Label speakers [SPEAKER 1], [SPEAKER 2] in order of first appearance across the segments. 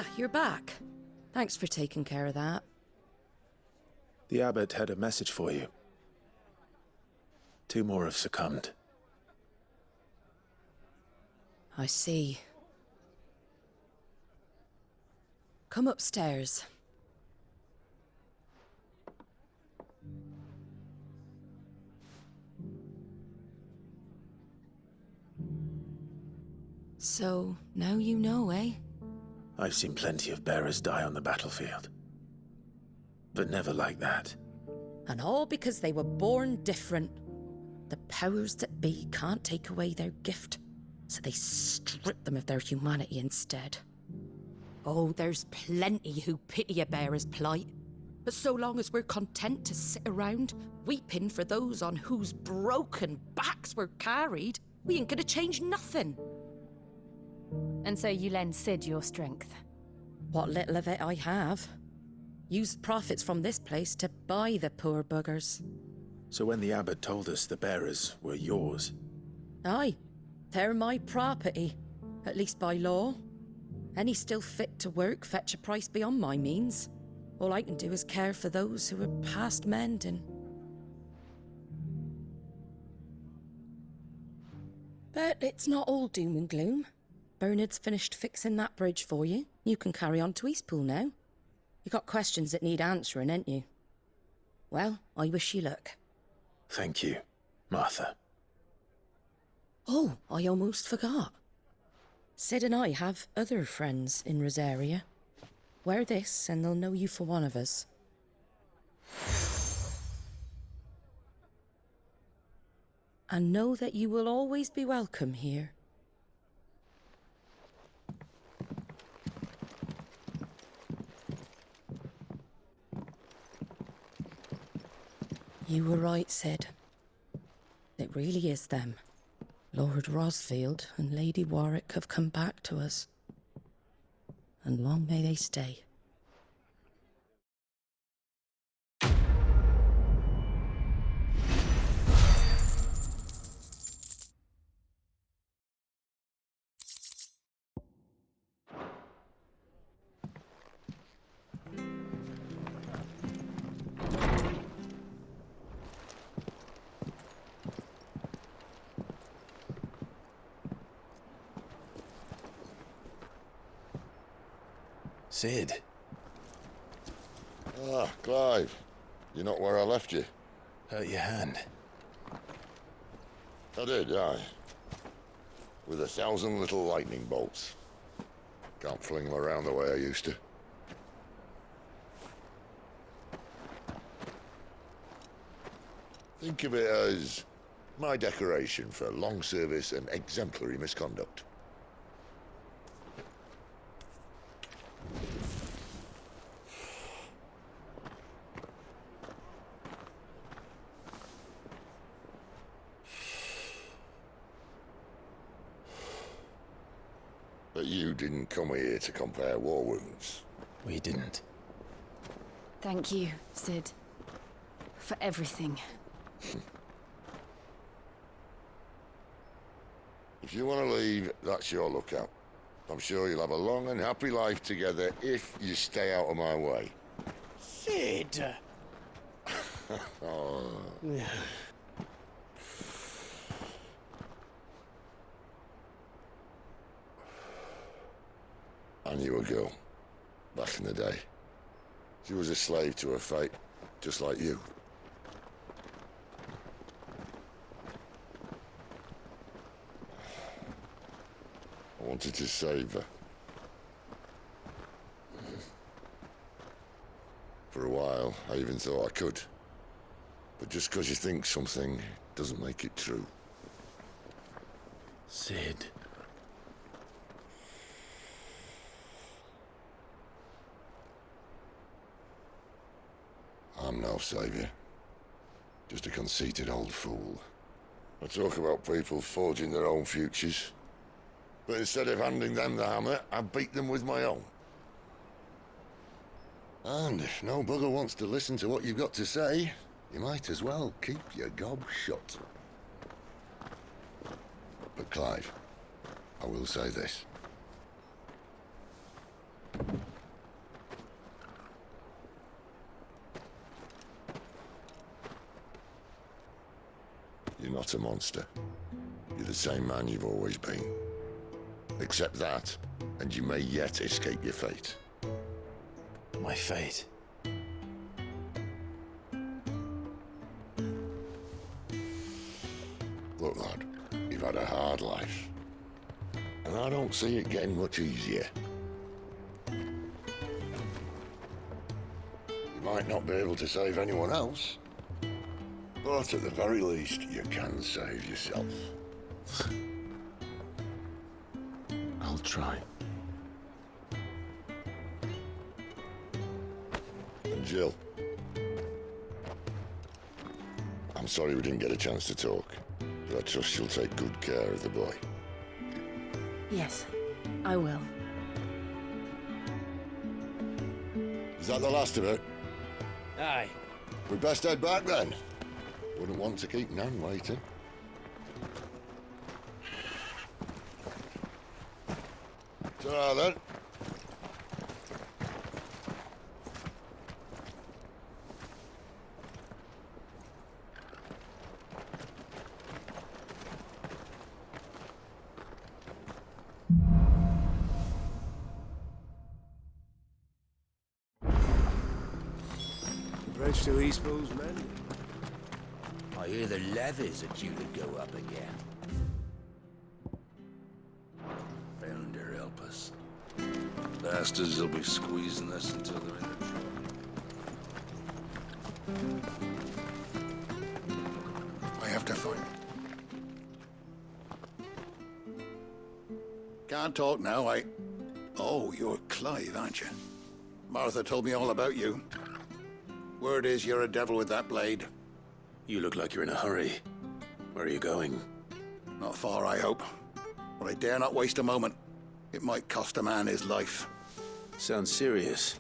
[SPEAKER 1] Ah, you're back. Thanks for taking care of that.
[SPEAKER 2] The abbot had a message for you. 2 more have succumbed.
[SPEAKER 1] I see. Come upstairs. So, now you know, eh?
[SPEAKER 2] I've seen plenty of bearers die on the battlefield. But never like that.
[SPEAKER 1] And all because they were born different. The powers that be can't take away their gift, so they strip them of their humanity instead. Oh, there's plenty who pity a bearer's plight. But so long as we're content to sit around, weeping for those on whose broken backs we're carried, we ain't gonna change nothing.
[SPEAKER 3] And so you lend Sid your strength?
[SPEAKER 1] What little of it I have. Used profits from this place to buy the poor buggers.
[SPEAKER 2] So when the abbot told us the bearers were yours...
[SPEAKER 1] Aye, they're my property, at least by law. Any still fit to work fetch a price beyond my means. All I can do is care for those who are past mending. But it's not all doom and gloom. Bernard's finished fixing that bridge for you. You can carry on to Eastpool now. You got questions that need answering, ain't you? Well, I wish you luck.
[SPEAKER 2] Thank you, Martha.
[SPEAKER 1] Oh, I almost forgot. Sid and I have other friends in Rosaria. Wear this and they'll know you for one of us. And know that you will always be welcome here. You were right, Sid. It really is them. Lord Rosfield and Lady Warwick have come back to us. And long may they stay.
[SPEAKER 2] Sid.
[SPEAKER 4] Ah, Clive. You're not where I left you.
[SPEAKER 2] Hurt your hand.
[SPEAKER 4] I did, aye. With 1,000 little lightning bolts. Can't fling them around the way I used to. Think of it as my decoration for long service and exemplary misconduct. But you didn't come here to compare war wounds.
[SPEAKER 2] We didn't.
[SPEAKER 3] Thank you, Sid. For everything.
[SPEAKER 4] If you want to leave, that's your lookout. I'm sure you'll have a long and happy life together if you stay out of my way.
[SPEAKER 5] Sid!
[SPEAKER 4] Oh. I knew a girl, back in the day. She was a slave to her fate, just like you. I wanted to save her. For a while, I even thought I could. But just because you think something doesn't make it true.
[SPEAKER 2] Sid.
[SPEAKER 4] I'm no savior. Just a conceited old fool. I talk about people forging their own futures. But instead of handing them the hammer, I beat them with my own. And if no bugger wants to listen to what you've got to say, you might as well keep your gob shut. But Clive, I will say this. not a monster. You're the same man you've always been. Accept that, and you may yet escape your fate.
[SPEAKER 2] My fate.
[SPEAKER 4] Look, lad, you've had a hard life. And I don't see it getting much easier. You might not be able to save anyone else, but at the very least, you can save yourself.
[SPEAKER 2] I'll try.
[SPEAKER 4] And Jill, I'm sorry we didn't get a chance to talk, but I trust you'll take good care of the boy.
[SPEAKER 3] Yes, I will.
[SPEAKER 4] Is that the last of it?
[SPEAKER 5] Aye.
[SPEAKER 4] We best head back then. Wouldn't want to keep Nan waiting. Ta-ra then.
[SPEAKER 6] Bridge to Eastpool's men.
[SPEAKER 5] I hear the levies are due to go up again. Founder help us. Bastards will be squeezing us until they're in the trouble.
[SPEAKER 7] I have to find it. Can't talk now, Oh, you're Clive, aren't you? Martha told me all about you. Word is you're a devil with that blade.
[SPEAKER 2] You look like you're in a hurry. Where are you going?
[SPEAKER 7] Not far, I hope. But I dare not waste a moment. It might cost a man his life.
[SPEAKER 2] Sounds serious.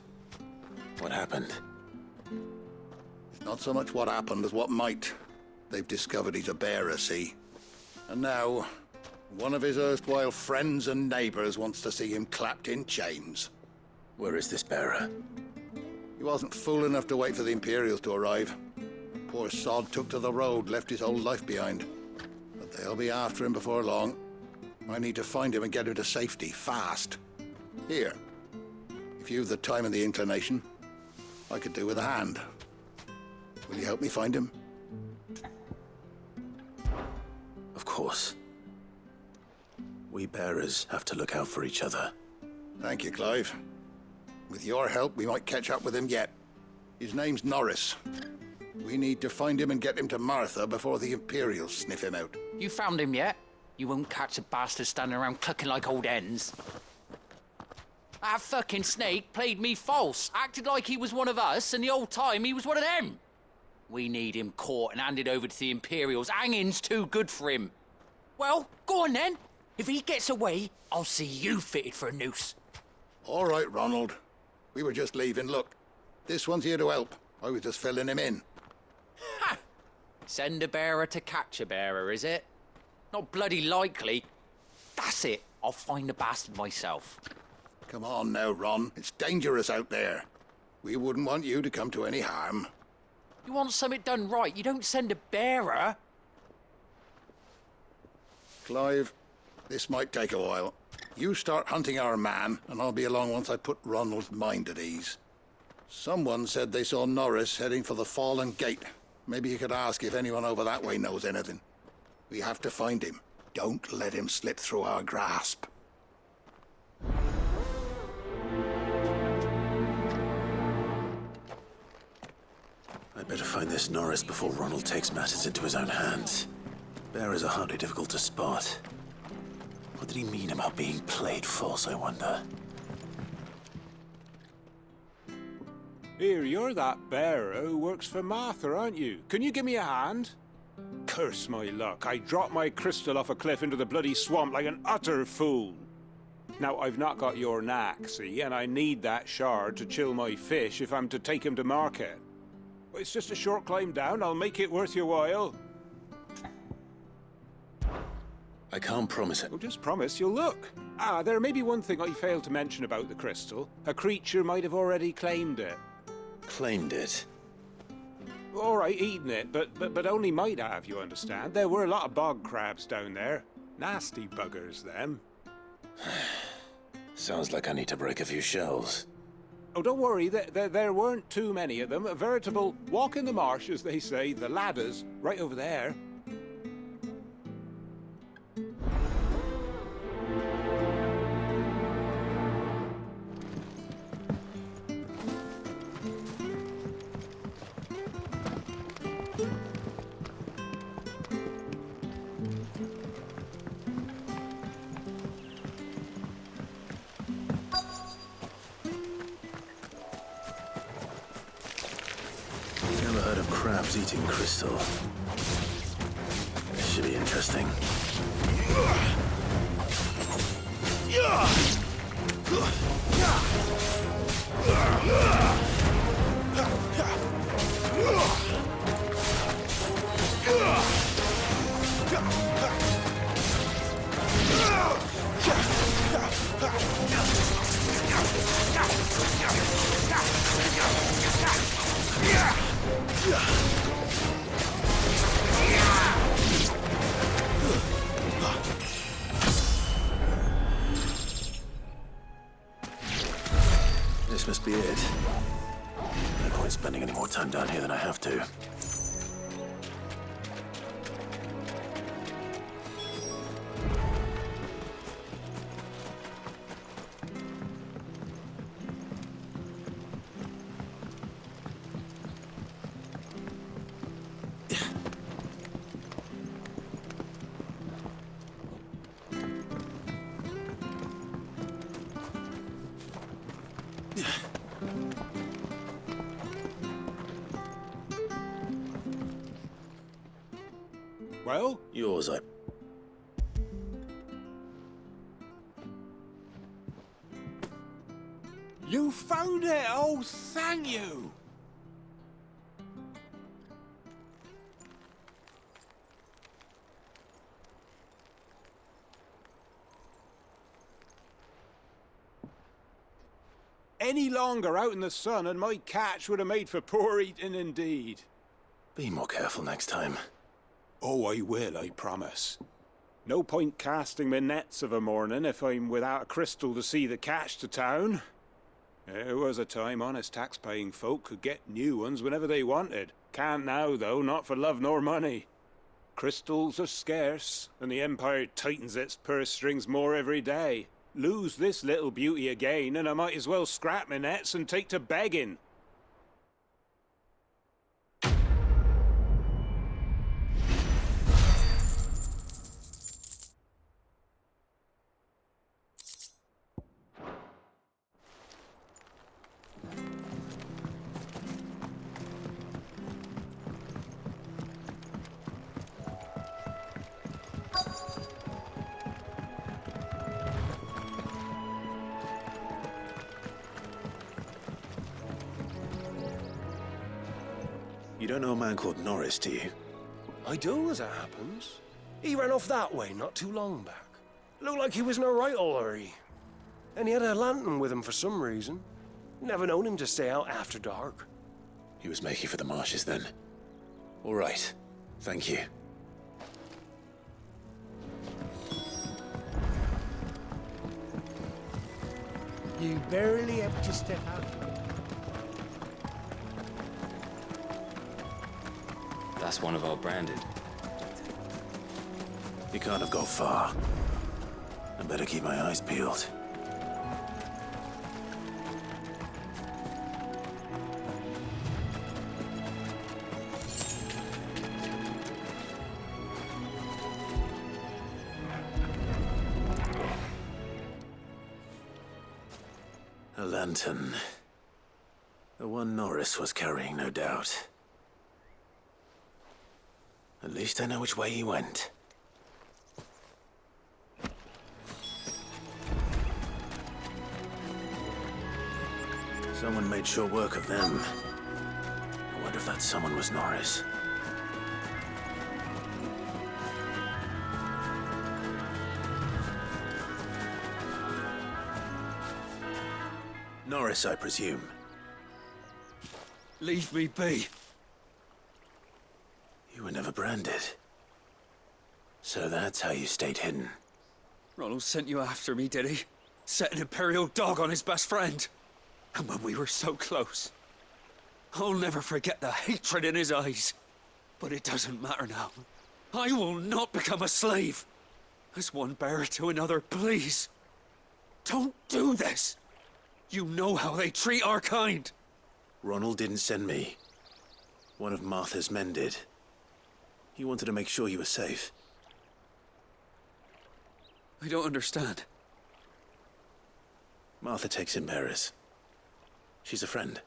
[SPEAKER 2] What happened?
[SPEAKER 7] It's not so much what happened as what might. They've discovered he's a bearer, see? And now, one of his erstwhile friends and neighbors wants to see him clapped in chains.
[SPEAKER 2] Where is this bearer?
[SPEAKER 7] He wasn't fool enough to wait for the Imperials to arrive. Poor sod took to the road, left his whole life behind. But they'll be after him before long. I need to find him and get him to safety, fast. Here, if you've the time and the inclination, I could do with a hand. Will you help me find him?
[SPEAKER 2] Of course. We bearers have to look out for each other.
[SPEAKER 7] Thank you, Clive. With your help, we might catch up with him yet. His name's Norris. We need to find him and get him to Martha before the Imperials sniff him out.
[SPEAKER 8] You found him yet? You won't catch a bastard standing around clucking like old hens. That fucking snake played me false, acted like he was one of us, and the whole time he was one of them. We need him caught and handed over to the Imperials. Hanging's too good for him. Well, go on then. If he gets away, I'll see you fitted for a noose.
[SPEAKER 7] All right, Ronald. We were just leaving. Look, this one's here to help. I was just filling him in.
[SPEAKER 8] Ha! Send a bearer to catch a bearer, is it? Not bloody likely. That's it. I'll find the bastard myself.
[SPEAKER 7] Come on now, Ron. It's dangerous out there. We wouldn't want you to come to any harm.
[SPEAKER 8] You want something done right, you don't send a bearer.
[SPEAKER 7] Clive, this might take a while. You start hunting our man, and I'll be along once I put Ronald's mind at ease. Someone said they saw Norris heading for the Fallen Gate. Maybe you could ask if anyone over that way knows anything. We have to find him. Don't let him slip through our grasp.
[SPEAKER 2] I'd better find this Norris before Ronald takes matters into his own hands. Bearers are hardly difficult to spot. What did he mean about being played false, I wonder?
[SPEAKER 6] Here, you're that bearer who works for Martha, aren't you? Can you give me a hand? Curse my luck. I dropped my crystal off a cliff into the bloody swamp like an utter fool. Now, I've not got your knack, see, and I need that shard to chill my fish if I'm to take him to market. It's just a short climb down. I'll make it worth your while.
[SPEAKER 2] I can't promise it.
[SPEAKER 6] Well, just promise you'll look. Ah, there may be one thing I failed to mention about the crystal. A creature might have already claimed it.
[SPEAKER 2] Claimed it.
[SPEAKER 6] All right, eating it, but only might have, you understand. There were a lot of bog crabs down there. Nasty buggers, them.
[SPEAKER 2] Sounds like I need to break a few shells.
[SPEAKER 6] Oh, don't worry, there weren't too many of them. A veritable walk in the marsh, as they say, the ladders, right over there.
[SPEAKER 2] Never heard of crabs eating crystal. This should be interesting. This must be it. No point spending any more time down here than I have to.
[SPEAKER 6] Well?
[SPEAKER 2] Yours, I...
[SPEAKER 6] You found it! Oh, thank you! Any longer out in the sun and my catch would have made for poor eating indeed.
[SPEAKER 2] Be more careful next time.
[SPEAKER 6] Oh, I will, I promise. No point casting my nets of a morning if I'm without a crystal to see the catch to town. There was a time honest tax-paying folk could get new ones whenever they wanted. Can't now, though, not for love nor money. Crystals are scarce, and the Empire tightens its purse strings more every day. Lose this little beauty again, and I might as well scrap my nets and take to begging.
[SPEAKER 2] You don't know a man called Norris, do you?
[SPEAKER 9] I do, as it happens. He ran off that way not too long back. Looked like he was in a right old hurry. And he had a lantern with him for some reason. Never known him to stay out after dark.
[SPEAKER 2] He was making for the marshes then. All right. Thank you.
[SPEAKER 10] You barely have to step out.
[SPEAKER 11] That's one of our branded.
[SPEAKER 2] You can't have got far. I better keep my eyes peeled. A lantern. The one Norris was carrying, no doubt. At least I know which way he went. Someone made short work of them. I wonder if that someone was Norris. Norris, I presume.
[SPEAKER 9] Leave me be.
[SPEAKER 2] You were never branded. So that's how you stayed hidden.
[SPEAKER 12] Ronald sent you after me, did he? Set an Imperial dog on his best friend. And when we were so close. I'll never forget the hatred in his eyes. But it doesn't matter now. I will not become a slave. As one bearer to another, please. Don't do this. You know how they treat our kind.
[SPEAKER 2] Ronald didn't send me. One of Martha's men did. He wanted to make sure you were safe.
[SPEAKER 12] I don't understand.
[SPEAKER 2] Martha takes in bearers. She's a friend.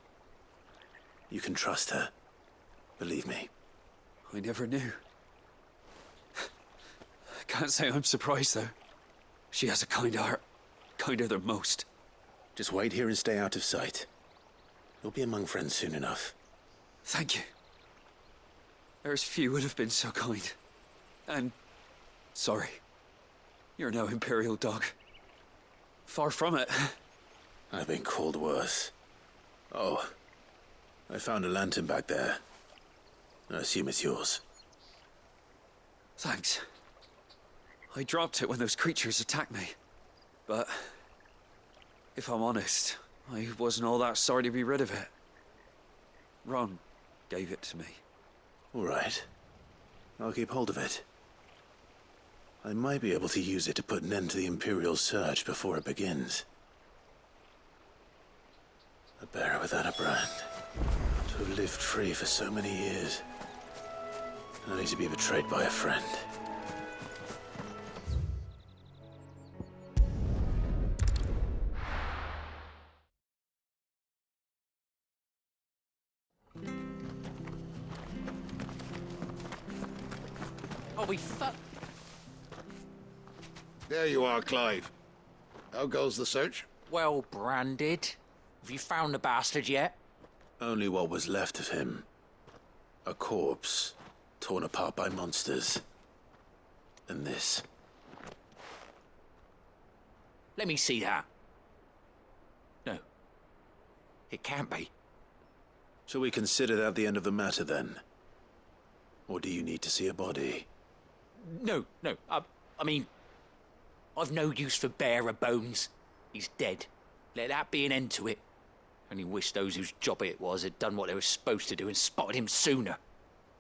[SPEAKER 2] You can trust her. Believe me.
[SPEAKER 12] I never knew. I can't say I'm surprised, though. She has a kind heart. Kinder than most.
[SPEAKER 2] Just wait here and stay out of sight. You'll be among friends soon enough.
[SPEAKER 12] Thank you. There's few would have been so kind. And... sorry. You're no Imperial dog. Far from it.
[SPEAKER 2] I've been called worse. Oh, I found a lantern back there. I assume it's yours.
[SPEAKER 12] Thanks. I dropped it when those creatures attacked me. But... if I'm honest, I wasn't all that sorry to be rid of it. Ron gave it to me.
[SPEAKER 2] All right. I'll keep hold of it. I might be able to use it to put an end to the Imperial Surge before it begins. A bearer without a brand. To have lived free for so many years. Only to be betrayed by a friend.
[SPEAKER 8] Oh, we fuck.
[SPEAKER 7] There you are, Clive. How goes the search?
[SPEAKER 8] Well branded. Have you found the bastard yet?
[SPEAKER 2] Only what was left of him. A corpse, torn apart by monsters. And this.
[SPEAKER 8] Let me see that. No. It can't be.
[SPEAKER 2] Shall we consider that the end of the matter, then? Or do you need to see a body?
[SPEAKER 8] No. I mean... I've no use for bearer bones. He's dead. Let that be an end to it. Only wish those whose job it was had done what they were supposed to do and spotted him sooner.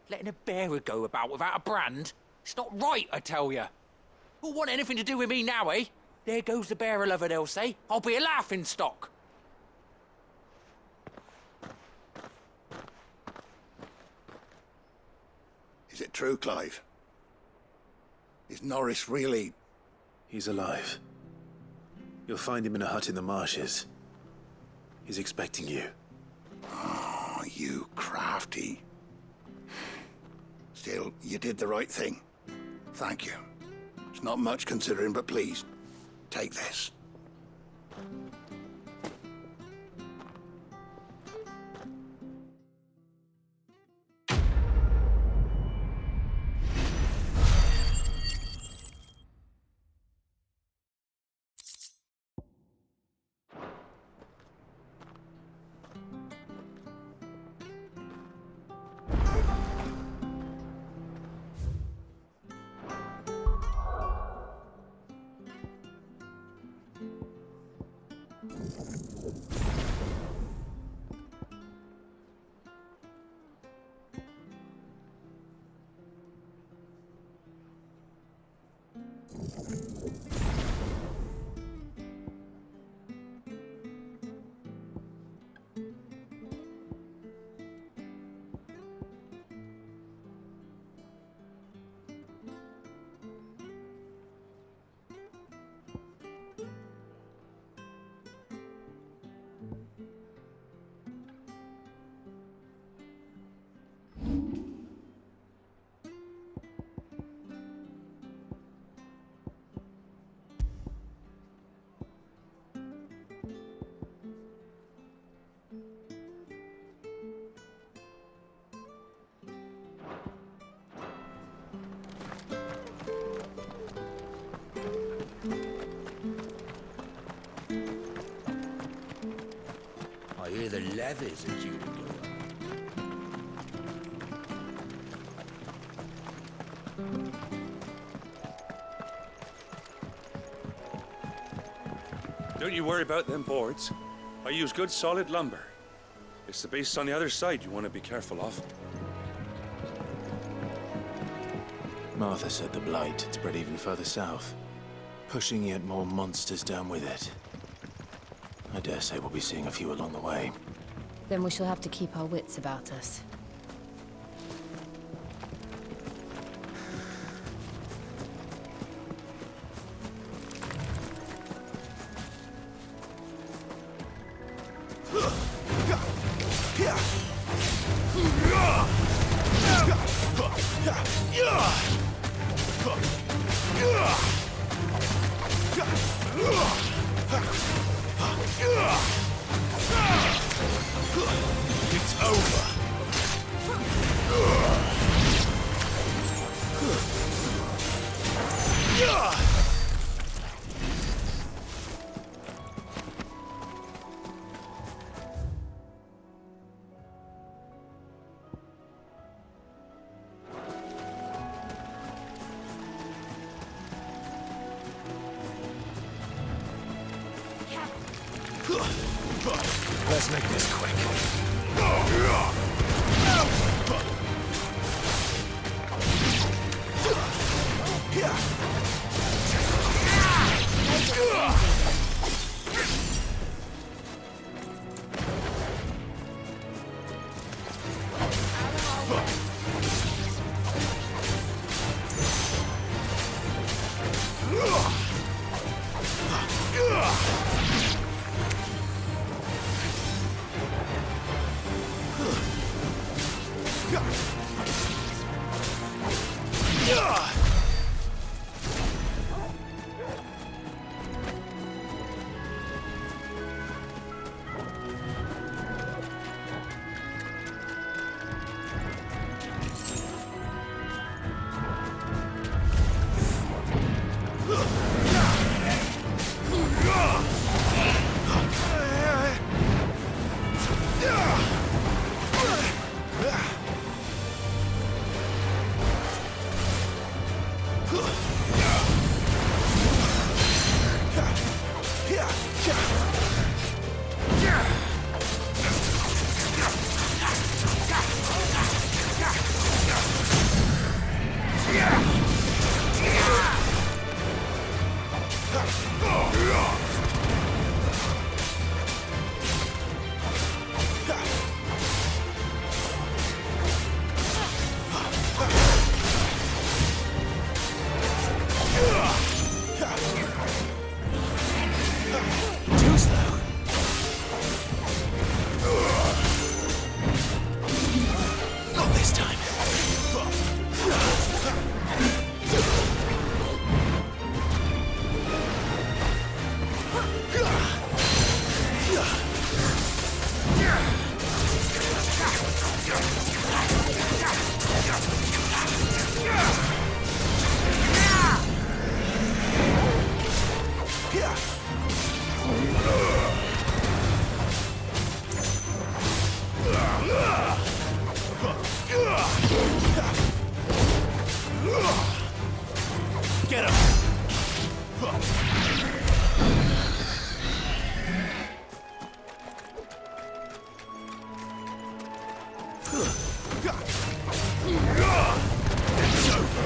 [SPEAKER 8] Letting a bearer go about without a brand? It's not right, I tell you. Who'll want anything to do with me now, eh? There goes the bearer lover, they'll say. I'll be a laughing stock.
[SPEAKER 7] Is it true, Clive? Is Norris really...
[SPEAKER 2] He's alive. You'll find him in a hut in the marshes. He's expecting you.
[SPEAKER 7] Oh, you crafty. Still, you did the right thing. Thank you. It's not much considering, but please, take this.
[SPEAKER 10] I hear the levies are due to go
[SPEAKER 5] Don't you worry about them boards. I use good solid lumber. It's the beasts on the other side you want to be careful of.
[SPEAKER 2] Martha said the blight had spread even further south, pushing yet more monsters down with it. I dare say we'll be seeing a few along the way.
[SPEAKER 3] Then we shall have to keep our wits about us.
[SPEAKER 2] It's over. Let's make this quick. Get him! It's over!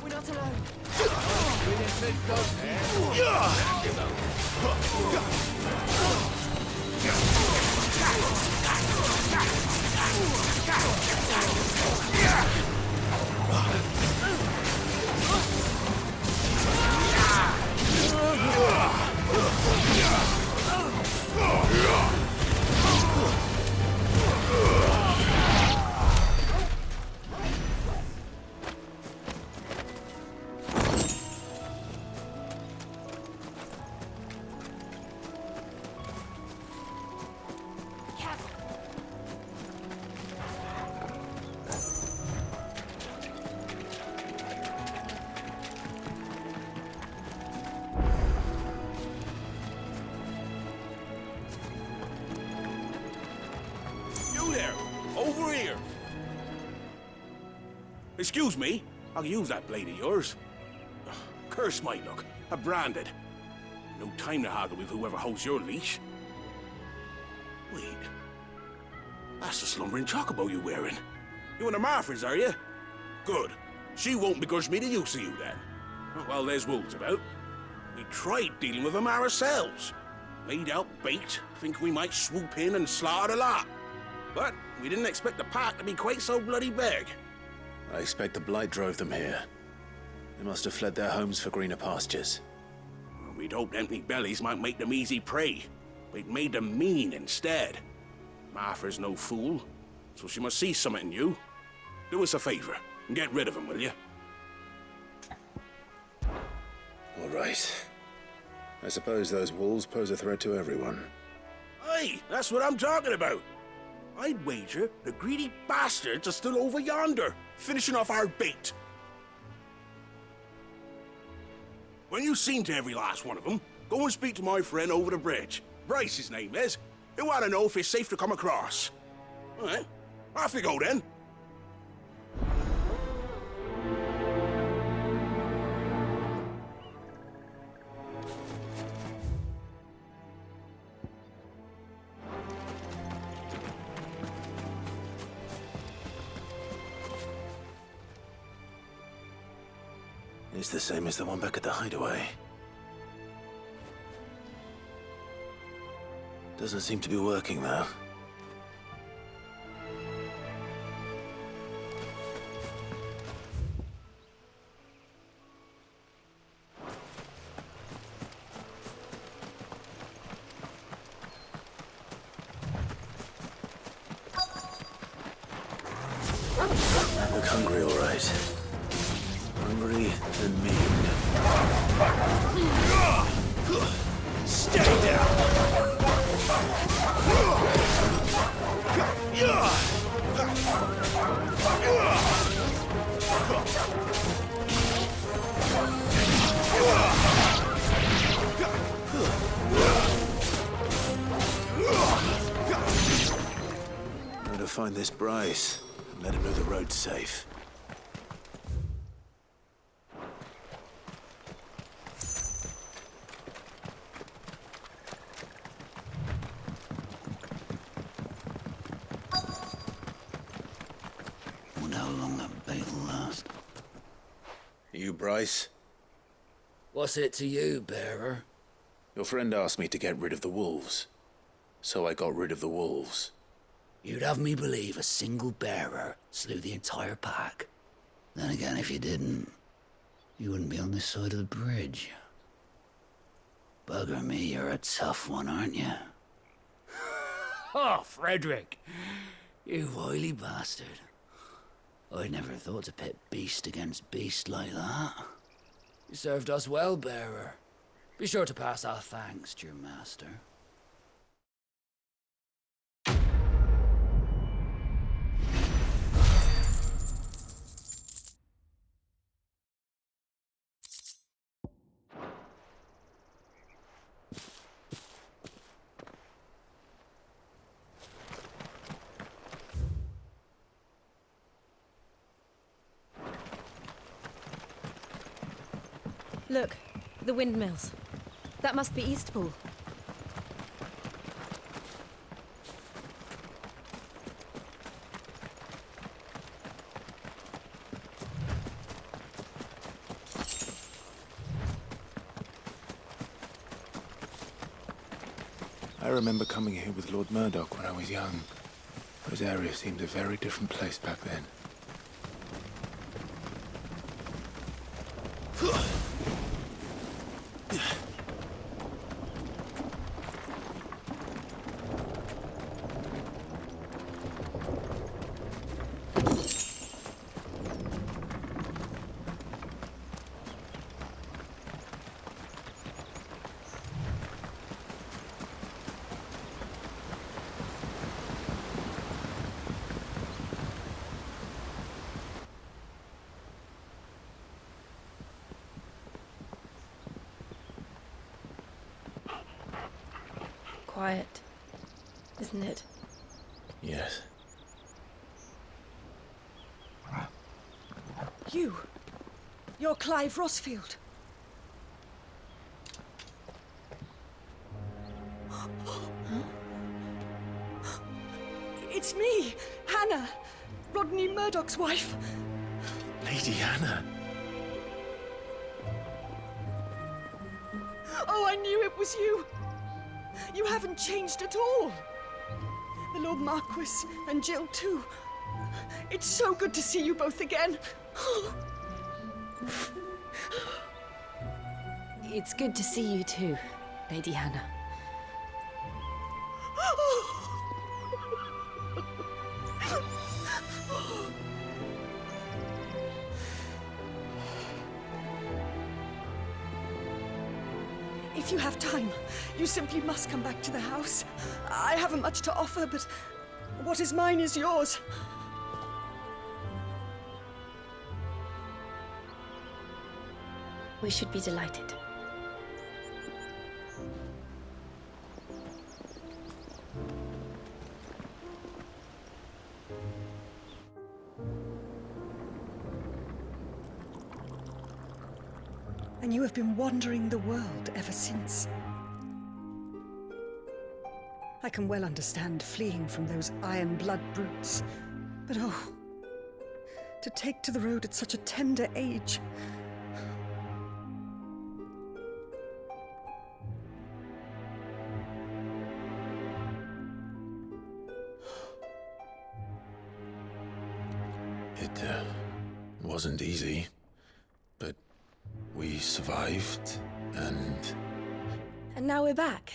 [SPEAKER 3] We're not alone.
[SPEAKER 13] Excuse me, I'll use that blade of yours. Ugh, curse my luck. I'm branded. No time to haggle with whoever holds your leash. Wait. That's the slumbering chocobo you're wearing. You one of Martha's, are you? Good. She won't begrudge me the use of you, then. Well, there's wolves about. We tried dealing with them ourselves. Laid out bait, thinking we might swoop in and slaughter the lot. But we didn't expect the pack to be quite so bloody big.
[SPEAKER 2] I expect the blight drove them here. They must have fled their homes for greener pastures.
[SPEAKER 13] We'd hoped empty bellies might make them easy prey, but it made them mean instead. Martha's no fool, so she must see something in you. Do us a favor and get rid of them, will you?
[SPEAKER 2] All right. I suppose those wolves pose a threat to everyone.
[SPEAKER 13] Aye, that's what I'm talking about. I'd wager the greedy bastards are still over yonder, finishing off our bait. When you've seen to every last one of them, go and speak to my friend over the bridge. Bryce, his name is. He'll want to know if it's safe to come across. All right, off you go then.
[SPEAKER 2] It's the same as the one back at the hideaway. Doesn't seem to be working, though. I look hungry, all right. Hungry and mean.
[SPEAKER 13] Stay down!
[SPEAKER 2] I'm gonna find this Bryce and let him know the road's safe. You, Bryce?
[SPEAKER 10] What's it to you, bearer?
[SPEAKER 2] Your friend asked me to get rid of the wolves. So I got rid of the wolves.
[SPEAKER 10] You'd have me believe a single bearer slew the entire pack. Then again, if you didn't, you wouldn't be on this side of the bridge. Bugger me, you're a tough one, aren't you? Oh, Frederick! You wily bastard. I'd never thought to pit beast against beast like that. You served us well, bearer. Be sure to pass our thanks to your master.
[SPEAKER 3] Look, the windmills. That must be Eastpool.
[SPEAKER 2] I remember coming here with Lord Murdoch when I was young. This area seemed a very different place back then.
[SPEAKER 3] Quiet, isn't it?
[SPEAKER 2] Yes.
[SPEAKER 14] You're Clive Rossfield. It's me, Hannah, Rodney Murdoch's wife.
[SPEAKER 2] Lady Hannah.
[SPEAKER 14] Oh, I knew it was you. You haven't changed at all. The Lord Marquis and Jill too. It's so good to see you both again.
[SPEAKER 3] It's good to see you too, Lady Hannah.
[SPEAKER 14] If you have time, you simply must come back to the house. I haven't much to offer, but what is mine is yours.
[SPEAKER 3] We should be delighted.
[SPEAKER 14] And you have been wandering the world ever since. I can well understand fleeing from those iron blood brutes, but oh, to take to the road at such a tender age.
[SPEAKER 2] It wasn't easy, but we survived, and
[SPEAKER 3] now we're back.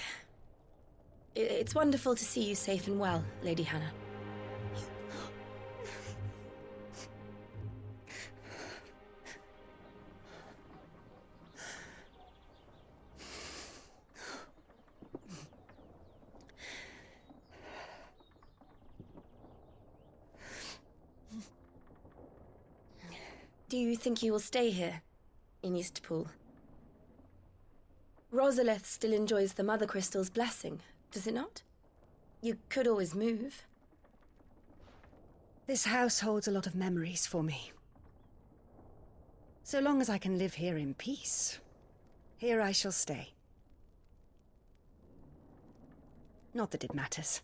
[SPEAKER 3] It's wonderful to see you safe and well, Lady Hannah. Do you think you will stay here, in Eastpool? Rosalith still enjoys the Mother Crystal's blessing, does it not? You could always move.
[SPEAKER 14] This house holds a lot of memories for me. So long as I can live here in peace, here I shall stay. Not that it matters.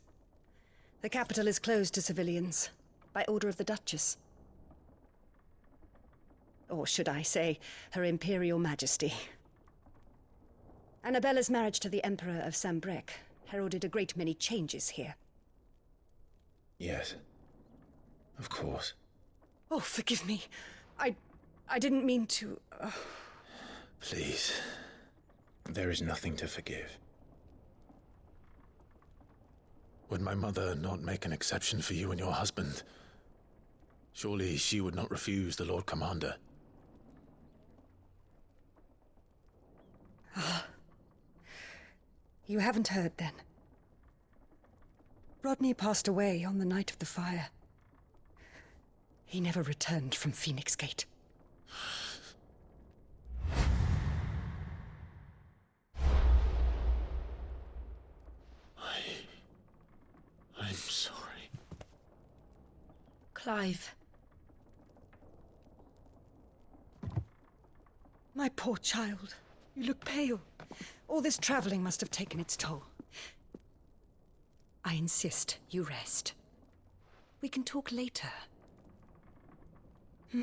[SPEAKER 14] The capital is closed to civilians, by order of the Duchess. Or should I say, Her Imperial Majesty. Annabella's marriage to the Emperor of Sambrec heralded a great many changes here.
[SPEAKER 2] yes, of course.
[SPEAKER 14] Oh, forgive me. I didn't mean to...
[SPEAKER 2] Please, there is nothing to forgive. Would my mother not make an exception for you and your husband? Surely she would not refuse the Lord Commander.
[SPEAKER 14] You haven't heard, then. Rodney passed away on the night of the fire. He never returned from Phoenix Gate.
[SPEAKER 2] I'm sorry.
[SPEAKER 3] Clive.
[SPEAKER 14] My poor child. You look pale. All this traveling must have taken its toll. I insist you rest. We can talk later. Hmm?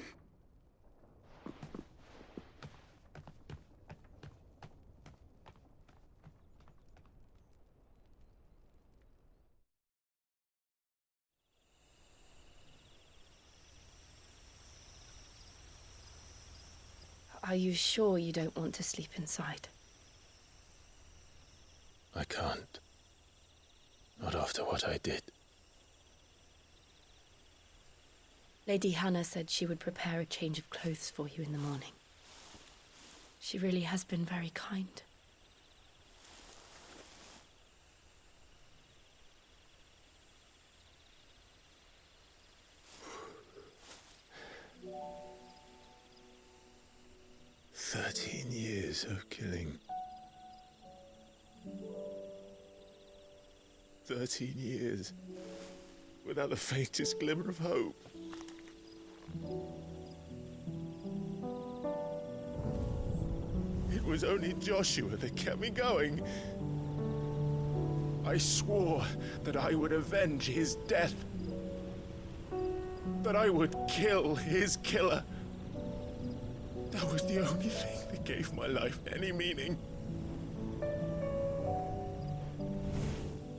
[SPEAKER 3] Are you sure you don't want to sleep inside?
[SPEAKER 2] I can't. Not after what I did.
[SPEAKER 3] Lady Hannah said she would prepare a change of clothes for you in the morning. She really has been very kind.
[SPEAKER 2] Years of killing. 13 years without the faintest glimmer of hope.
[SPEAKER 15] It was only Joshua that kept me going. I swore that I would avenge his death. That I would kill his killer. That was the only thing that gave my life any meaning.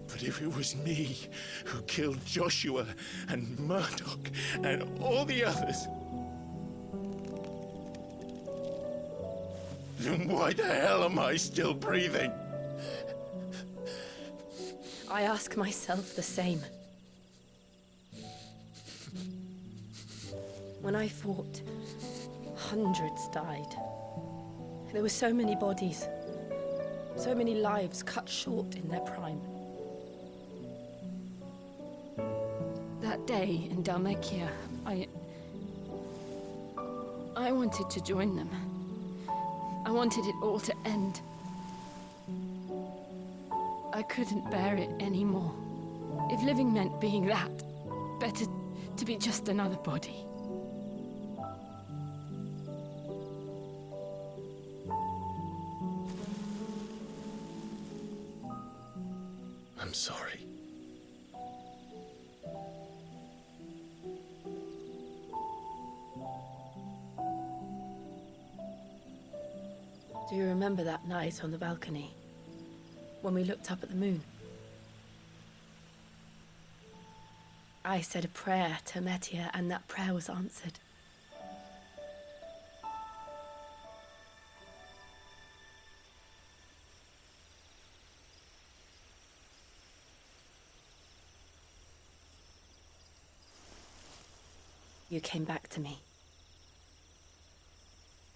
[SPEAKER 15] But if it was me who killed Joshua and Murdoch and all the others, then why the hell am I still breathing?
[SPEAKER 3] I ask myself the same. When I fought, hundreds died. There were so many bodies, so many lives cut short in their prime. That day in Dalmekia, I wanted to join them. I wanted it all to end. I couldn't bear it anymore. If living meant being that, better to be just another body.
[SPEAKER 15] I'm sorry.
[SPEAKER 3] Do you remember that night on the balcony, when we looked up at the moon? I said a prayer to Metia, and that prayer was answered. You came back to me.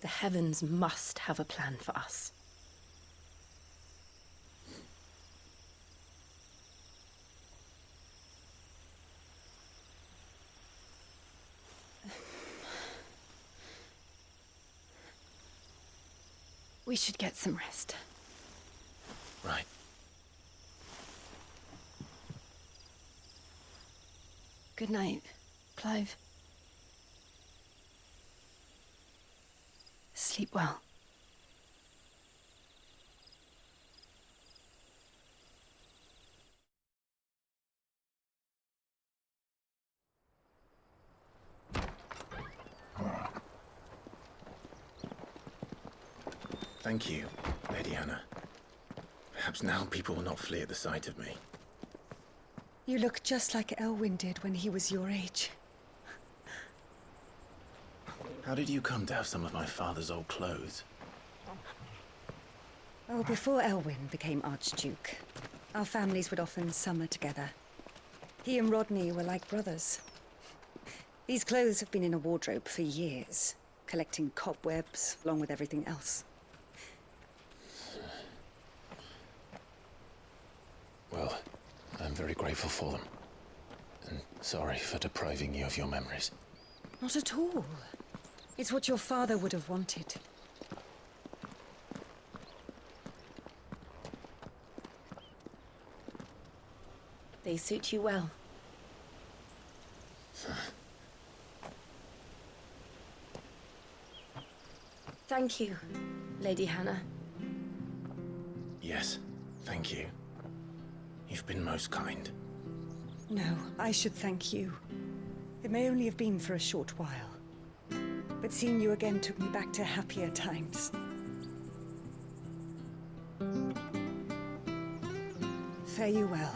[SPEAKER 3] The heavens must have a plan for us. We should get some rest.
[SPEAKER 15] Right.
[SPEAKER 3] Good night, Clive. Sleep well.
[SPEAKER 2] Thank you, Lady Hannah. Perhaps now people will not flee at the sight of me.
[SPEAKER 14] You look just like Elwyn did when he was your age.
[SPEAKER 2] How did you come to have some of my father's old clothes?
[SPEAKER 14] Oh, before Elwyn became Archduke, our families would often summer together. He and Rodney were like brothers. These clothes have been in a wardrobe for years, collecting cobwebs along with everything else.
[SPEAKER 2] Well, I'm very grateful for them. And sorry for depriving you of your memories.
[SPEAKER 14] Not at all. It's what your father would have wanted.
[SPEAKER 3] They suit you well. Thank you, Lady Hannah.
[SPEAKER 2] Yes, thank you. You've been most kind.
[SPEAKER 14] No, I should thank you. It may only have been for a short while. But seeing you again took me back to happier times. Fare you well,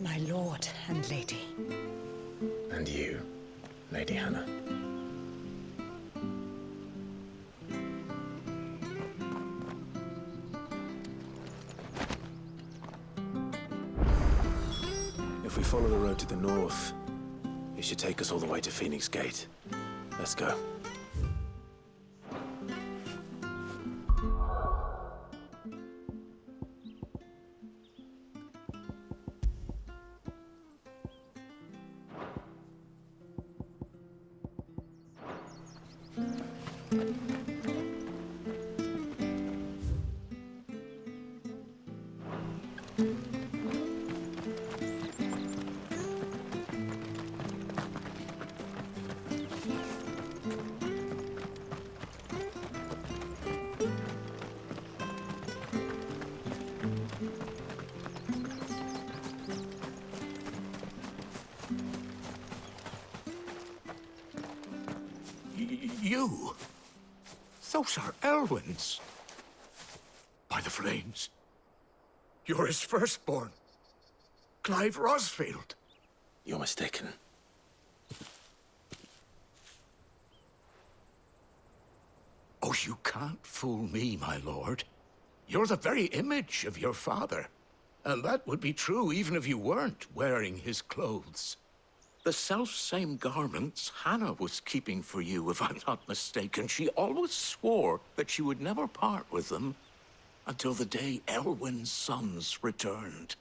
[SPEAKER 14] my lord and lady.
[SPEAKER 2] And you, Lady Hannah. If we follow the road to the north, it should take us all the way to Phoenix Gate. Let's go.
[SPEAKER 15] You? Those are Elwyn's. By the flames. You're his firstborn. Clive Rosfield.
[SPEAKER 2] You're mistaken.
[SPEAKER 15] Oh, you can't fool me, my lord. You're the very image of your father. And that would be true even if you weren't wearing his clothes. The self-same garments Hannah was keeping for you, if I'm not mistaken. She always swore that she would never part with them until the day Elwyn's sons returned.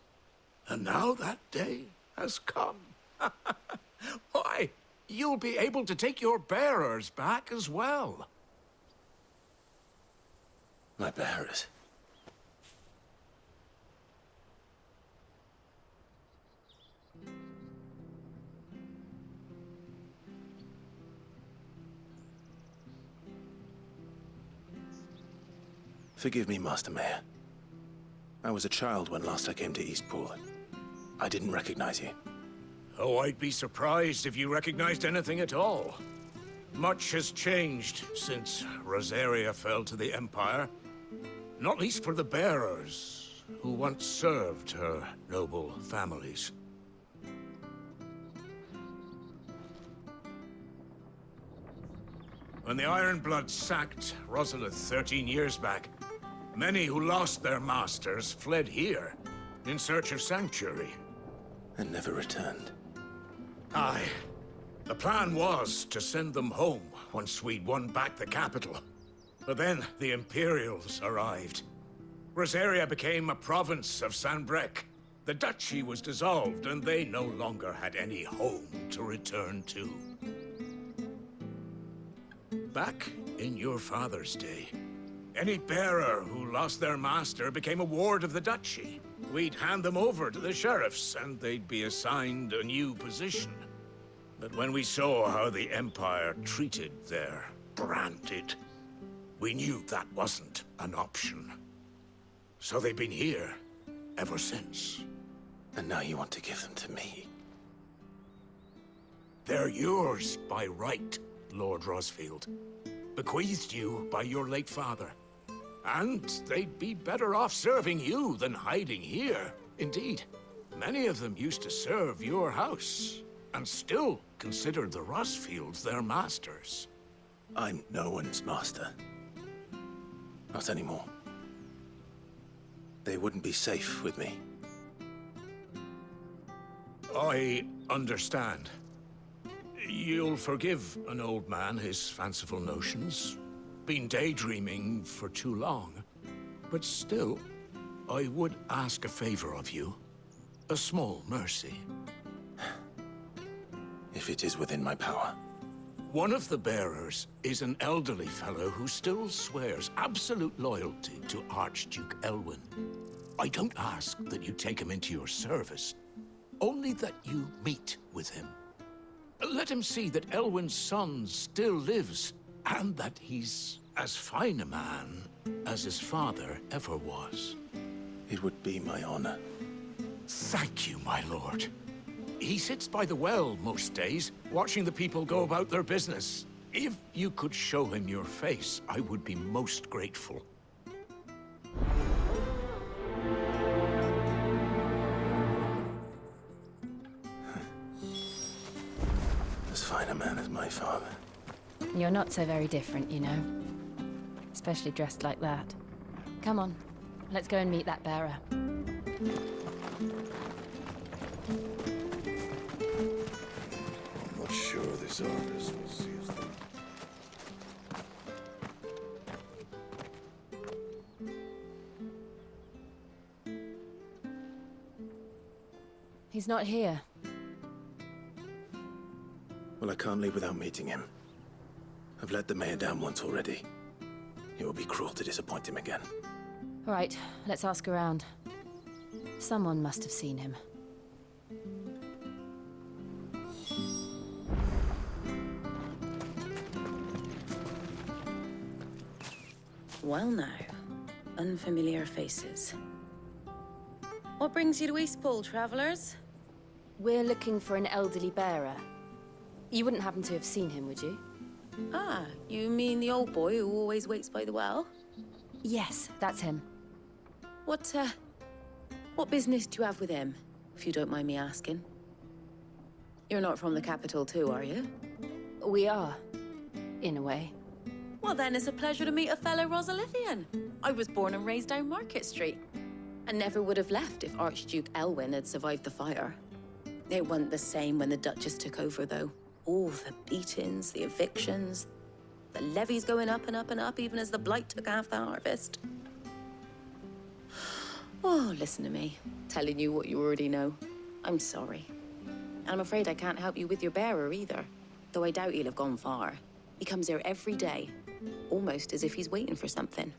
[SPEAKER 15] And now that day has come. Why, you'll be able to take your bearers back as well.
[SPEAKER 2] My bearers? Forgive me, Master Mayor. I was a child when last I came to Eastpool. I didn't recognize you.
[SPEAKER 15] Oh, I'd be surprised if you recognized anything at all. Much has changed since Rosaria fell to the Empire. Not least for the bearers, who once served her noble families. When the Ironbloods sacked Rosalith 13 years back, many who lost their masters fled here in search of sanctuary.
[SPEAKER 2] And never returned.
[SPEAKER 15] Aye. The plan was to send them home once we'd won back the capital. But then the Imperials arrived. Rosaria became a province of Sanbreque. The duchy was dissolved, and they no longer had any home to return to. Back in your father's day, any bearer who lost their master became a ward of the duchy. We'd hand them over to the sheriffs, and they'd be assigned a new position. But when we saw how the Empire treated their branded, we knew that wasn't an option. So they've been here ever since.
[SPEAKER 2] And now you want to give them to me?
[SPEAKER 15] They're yours by right, Lord Rosfield. Bequeathed you by your late father. And they'd be better off serving you than hiding here. Indeed, many of them used to serve your house, and still considered the Rosfields their masters.
[SPEAKER 2] I'm no one's master. Not anymore. They wouldn't be safe with me.
[SPEAKER 15] I understand. You'll forgive an old man his fanciful notions. Been daydreaming for too long. But still, I would ask a favor of you. A small mercy.
[SPEAKER 2] If it is within my power.
[SPEAKER 15] One of the bearers is an elderly fellow who still swears absolute loyalty to Archduke Elwyn. I don't ask that you take him into your service, only that you meet with him. Let him see that Elwyn's son still lives, and that he's as fine a man as his father ever was.
[SPEAKER 2] It would be my honor.
[SPEAKER 15] Thank you, my lord. He sits by the well most days, watching the people go about their business. If you could show him your face, I would be most grateful.
[SPEAKER 2] As fine a man as my father.
[SPEAKER 16] You're not so very different, you know. Especially dressed like that. Come on, let's go and meet that bearer.
[SPEAKER 4] I'm not sure this artist will see us through.
[SPEAKER 16] He's not here.
[SPEAKER 2] Well, I can't leave without meeting him. I've let the mayor down once already. It would be cruel to disappoint him again.
[SPEAKER 16] All right, let's ask around. Someone must have seen him.
[SPEAKER 17] Well now, unfamiliar faces.
[SPEAKER 3] What brings you to Eastpool, travellers?
[SPEAKER 16] We're looking for an elderly bearer. You wouldn't happen to have seen him, would you?
[SPEAKER 3] Ah, you mean the old boy who always waits by the well?
[SPEAKER 16] Yes, that's him.
[SPEAKER 3] What business do you have with him, if you don't mind me asking? You're not from the capital too, are you?
[SPEAKER 16] We are, in a way.
[SPEAKER 3] Well, then it's a pleasure to meet a fellow Rosalithian. I was born and raised down Market Street, and never would have left if Archduke Elwyn had survived the fire. It wasn't the same when the Duchess took over, though. All the beatings, the evictions, the levies going up and up and up, even as the blight took half the harvest. Oh, listen to me, telling you what you already know. I'm sorry. And I'm afraid I can't help you with your bearer either, though I doubt he'll have gone far. He comes here every day, almost as if he's waiting for something.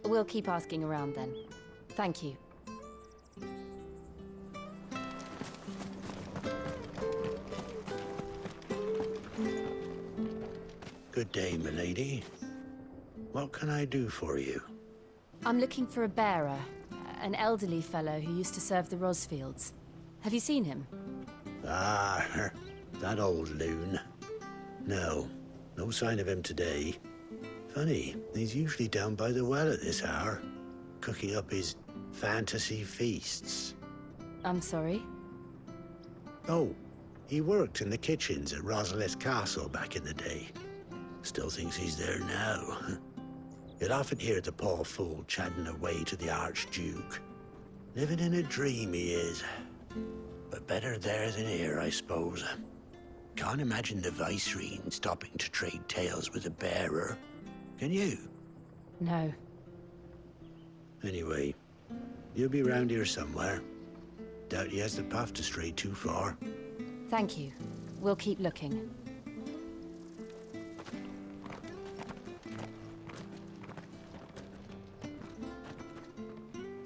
[SPEAKER 16] We'll keep asking around then. Thank you.
[SPEAKER 10] Good day, milady. What can I do for you?
[SPEAKER 16] I'm looking for a bearer, an elderly fellow who used to serve the Rosfields. Have you seen him?
[SPEAKER 10] Ah, that old loon. No sign of him today. Funny, he's usually down by the well at this hour, cooking up his fantasy feasts.
[SPEAKER 16] I'm sorry?
[SPEAKER 10] Oh, he worked in the kitchens at Rosalith Castle back in the day. Still thinks he's there now. You'd often hear the poor fool chatting away to the Archduke. Living in a dream he is. But better there than here, I suppose. Can't imagine the Vicereine stopping to trade tales with a bearer. Can you?
[SPEAKER 16] No.
[SPEAKER 10] Anyway, you'll be round here somewhere. Doubt he has the path to stray too far.
[SPEAKER 16] Thank you. We'll keep looking.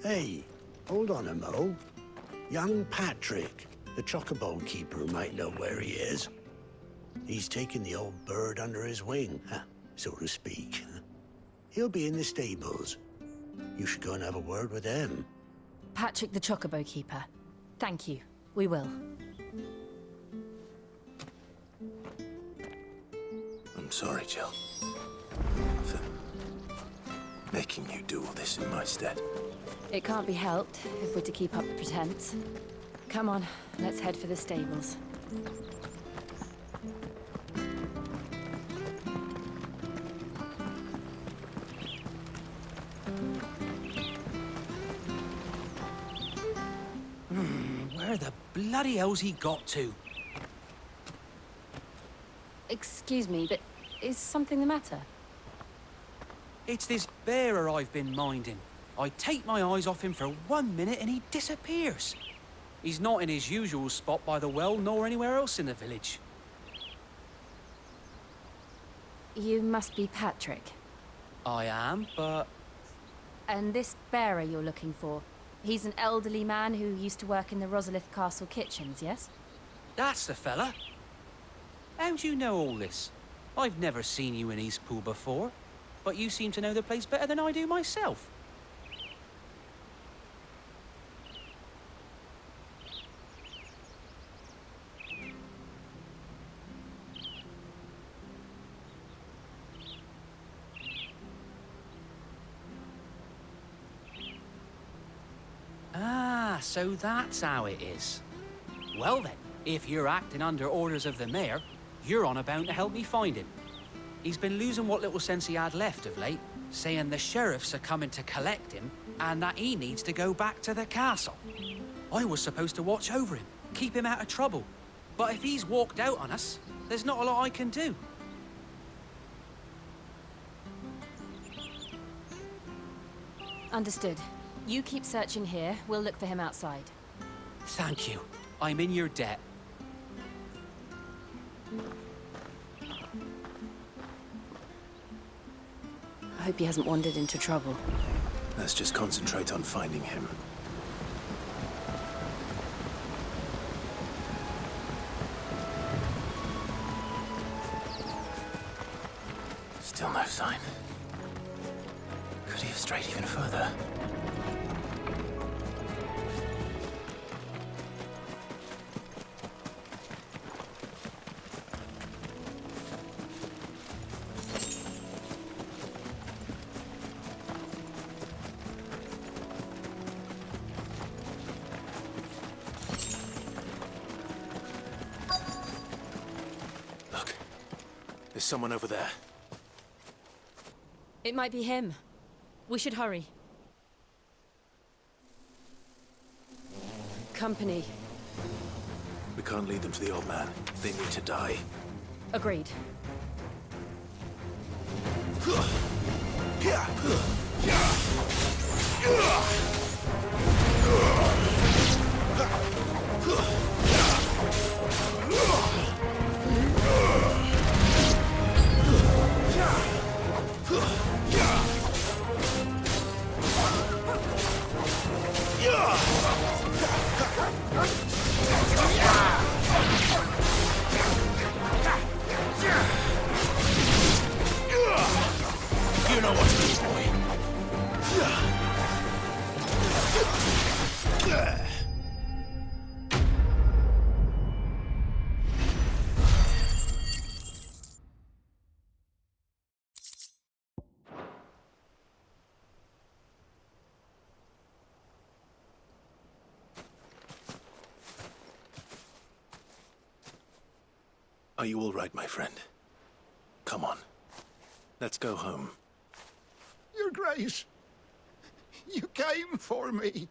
[SPEAKER 10] Hey, hold on a mo. Young Patrick, the chocobo keeper, might know where he is. He's taken the old bird under his wing, so to speak. He'll be in the stables. You should go and have a word with him.
[SPEAKER 16] Patrick the chocobo keeper. Thank you. We will.
[SPEAKER 2] I'm sorry, Jill. For making you do all this in my stead.
[SPEAKER 16] It can't be helped if we're to keep up the pretense. Come on, let's head for the stables.
[SPEAKER 12] Where the bloody hell's he got to?
[SPEAKER 16] Excuse me, but is something the matter?
[SPEAKER 12] It's this bearer I've been minding. I take my eyes off him for 1 minute and he disappears. He's not in his usual spot by the well, nor anywhere else in the village.
[SPEAKER 16] You must be Patrick.
[SPEAKER 12] I am, but...
[SPEAKER 16] And this bearer you're looking for, he's an elderly man who used to work in the Rosalith Castle kitchens, yes?
[SPEAKER 12] That's the fella. How do you know all this? I've never seen you in Eastpool before, but you seem to know the place better than I do myself. Ah, so that's how it is. Well then, if you're acting under orders of the mayor, you're on about to help me find him. He's been losing what little sense he had left of late, saying the sheriffs are coming to collect him and that he needs to go back to the castle. I was supposed to watch over him, keep him out of trouble. But if he's walked out on us, there's not a lot I can do.
[SPEAKER 16] Understood. You keep searching here, we'll look for him outside.
[SPEAKER 12] Thank you. I'm in your debt.
[SPEAKER 16] I hope he hasn't wandered into trouble.
[SPEAKER 2] Let's just concentrate on finding him. Still no sign. Could he have strayed even further? someone over there.
[SPEAKER 16] It might be him. We should hurry. Company.
[SPEAKER 2] We can't lead them to the old man. They need to die.
[SPEAKER 16] Agreed.
[SPEAKER 15] You know what to do, boy.
[SPEAKER 2] Are you all right, my friend? Come on. Let's go home.
[SPEAKER 7] Your Grace, you came for me.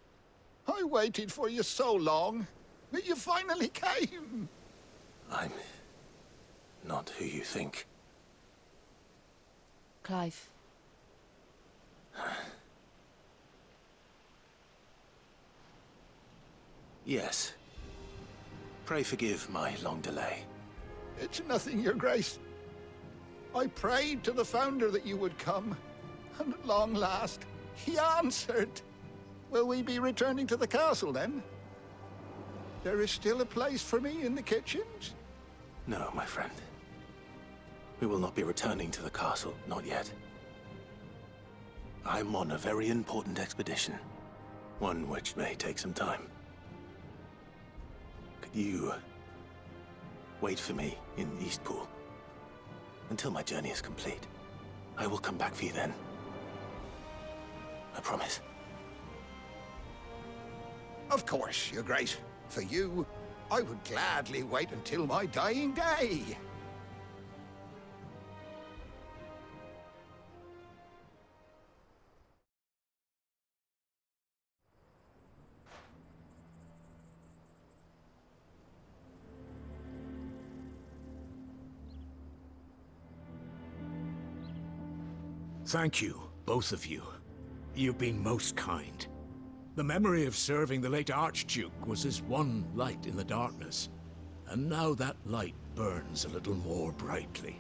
[SPEAKER 7] I waited for you so long, but you finally came.
[SPEAKER 2] I'm not who you think.
[SPEAKER 16] Clive.
[SPEAKER 2] Yes. Pray forgive my long delay.
[SPEAKER 7] It's nothing, Your Grace. I prayed to the Founder that you would come, and at long last, he answered. Will we be returning to the castle, then? There is still a place for me in the kitchens?
[SPEAKER 2] No, my friend. We will not be returning to the castle, not yet. I'm on a very important expedition. One which may take some time. Could you wait for me in Eastpool until my journey is complete? I will come back for you then. I promise.
[SPEAKER 7] Of course, Your Grace. For you, I would gladly wait until my dying day.
[SPEAKER 15] Thank you, both of you. You've been most kind. The memory of serving the late Archduke was as one light in the darkness, and now that light burns a little more brightly.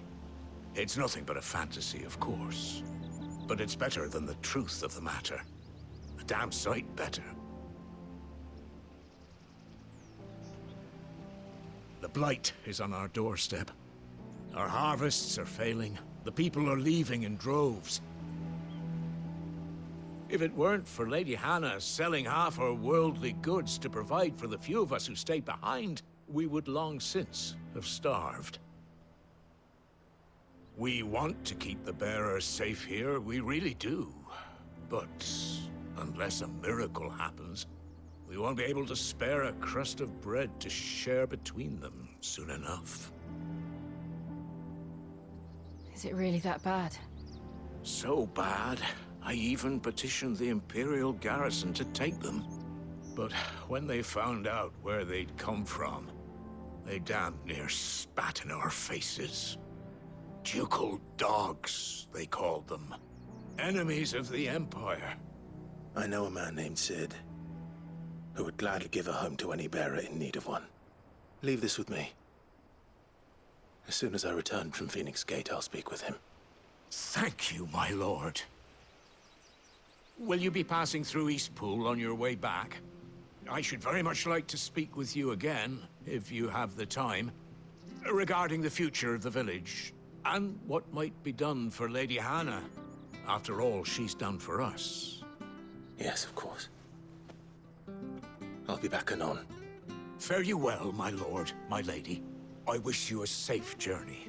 [SPEAKER 15] It's nothing but a fantasy, of course, but it's better than the truth of the matter. A damn sight better. The blight is on our doorstep. Our harvests are failing. The people are leaving in droves. If it weren't for Lady Hannah selling half her worldly goods to provide for the few of us who stayed behind, we would long since have starved. We want to keep the bearers safe here, we really do. But unless a miracle happens, we won't be able to spare a crust of bread to share between them soon enough.
[SPEAKER 16] Is it really that bad?
[SPEAKER 15] So bad, I even petitioned the Imperial garrison to take them. But when they found out where they'd come from, they damn near spat in our faces. Ducal dogs, they called them. Enemies of the Empire.
[SPEAKER 2] I know a man named Sid, who would gladly give a home to any bearer in need of one. Leave this with me. As soon as I return from Phoenix Gate, I'll speak with him.
[SPEAKER 15] Thank you, my lord. Will you be passing through Eastpool on your way back? I should very much like to speak with you again, if you have the time, regarding the future of the village, and what might be done for Lady Hannah. After all she's done for us.
[SPEAKER 2] Yes, of course. I'll be back anon.
[SPEAKER 15] Fare you well, my lord, my lady. I wish you a safe journey.